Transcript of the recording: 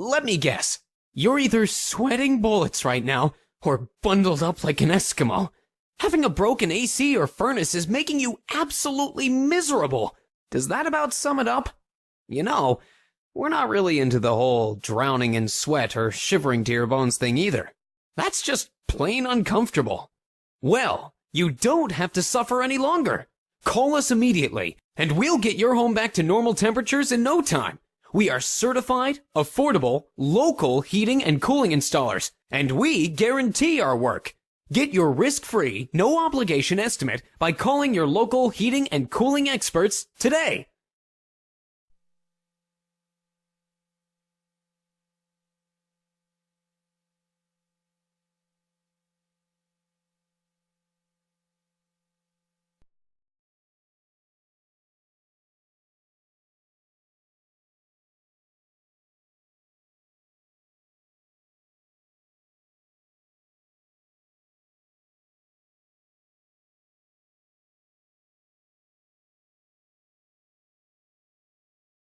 Let me guess. You're either sweating bullets right now or bundled up like an Eskimo. Having a broken AC or furnace is making you absolutely miserable. Does that about sum it up? You know, we're not really into the whole drowning in sweat or shivering to your bones thing either. That's just plain uncomfortable. Well, you don't have to suffer any longer. Call us immediately, and we'll get your home back to normal temperatures in no time. We are certified, affordable, local heating and cooling installers, and we guarantee our work. Get your risk-free, no-obligation estimate by calling your local heating and cooling experts today.